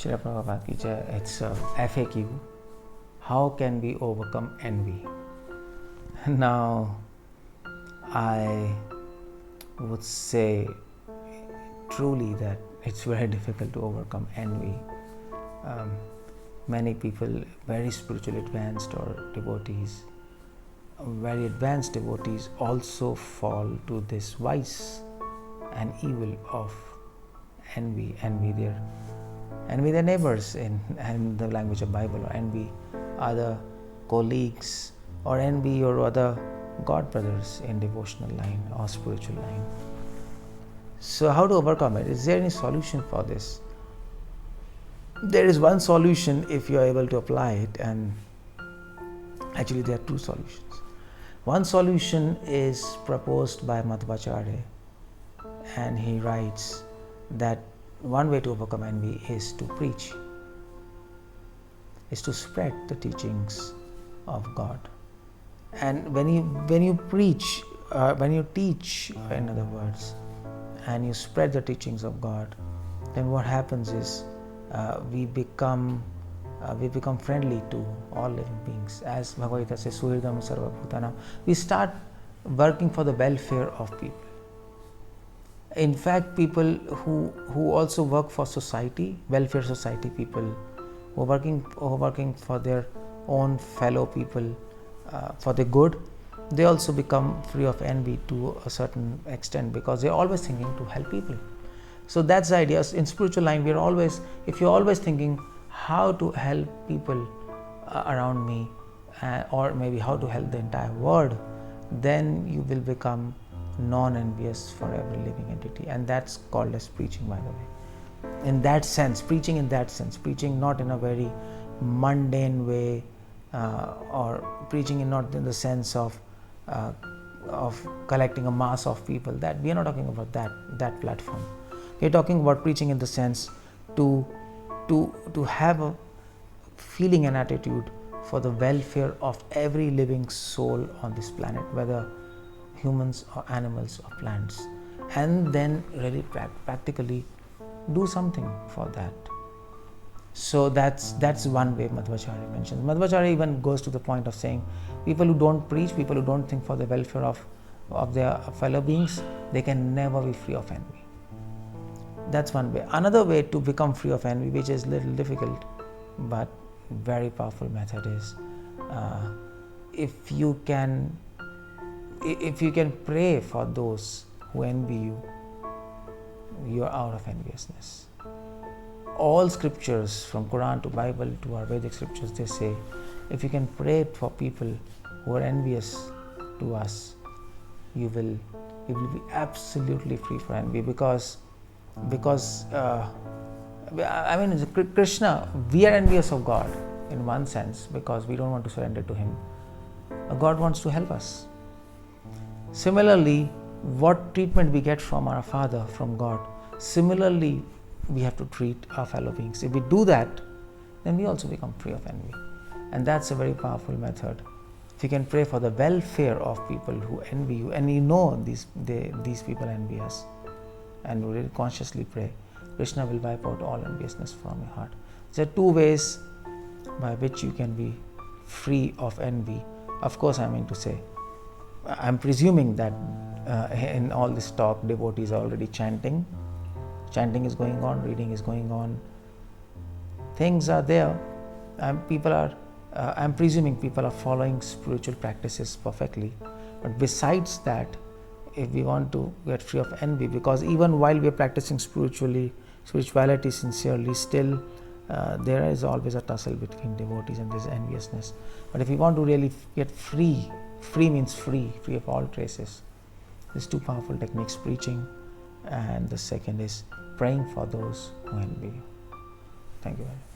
Srila Prabhupada ki jai. It's a FAQ. How can we overcome envy? Now, I would say truly that it's very difficult to overcome envy. Many people, very spiritually advanced or devotees, very advanced devotees also fall to this vice and evil of envy their neighbors in the language of Bible, or envy other colleagues, or envy your other God brothers in devotional line or spiritual line. So how to overcome it? Is there any solution for this? There is one solution if you are able to apply it, and actually there are two solutions. One solution is proposed by 𝗪𝗪𝗪𝗪, and he writes that one way to overcome envy is to preach, is to spread the teachings of God. And when you preach, when you teach, in other words, and you spread the teachings of God, then what happens is we become friendly to all living beings. As Bhagavad Gita says, 𝗙𝗲𝗹𝗶𝗹𝗀𝗪𝗲𝗀, we start working for the welfare of people. In fact, people who also work for society, welfare society people, who are working for their own fellow people, for the good, they also become free of envy to a certain extent, because they are always thinking to help people. So that's the idea. In spiritual line, if you're always thinking how to help people around me, or maybe how to help the entire world, then you will become non-envious for every living entity, and that's called as preaching, by the way. In that sense, preaching not in a very mundane way, or preaching not in the sense of collecting a mass of people. That we are not talking about that platform. We are talking about preaching in the sense to have a feeling and attitude for the welfare of every living soul on this planet, whether humans or animals or plants, and then really practically do something for that. So that's one way 𝗪𝗪𝗪𝗪 mentions. 𝗪𝗪𝗪𝗪 even goes to the point of saying people who don't preach, people who don't think for the welfare of their fellow beings, they can never be free of envy. That's one way. Another way to become free of envy, which is a little difficult but very powerful method, is if you can pray for those who envy you, you are out of enviousness. All scriptures, from Quran to Bible to our Vedic scriptures, they say if you can pray for people who are envious to us, you will be absolutely free from envy, because Krishna, we are envious of God in one sense, because we don't want to surrender to Him. God wants to help us. Similarly, what treatment we get from our Father, from God, similarly we have to treat our fellow beings. If we do that, then we also become free of envy. And that's a very powerful method. If you can pray for the welfare of people who envy you, and you know these people envy us, and you really consciously pray, Krishna will wipe out all enviousness from your heart. There are two ways by which you can be free of envy. Of course, I'm presuming that in all this talk, devotees are already chanting. Chanting is going on, reading is going on. Things are there. I'm presuming people are following spiritual practices perfectly. But besides that, if we want to get free of envy, because even while we are practicing spirituality sincerely, still there is always a tussle between devotees and this enviousness. But if we want to really get free means free of all traces. There's two powerful techniques: preaching, and the second is praying for those who envy you. Thank you very much.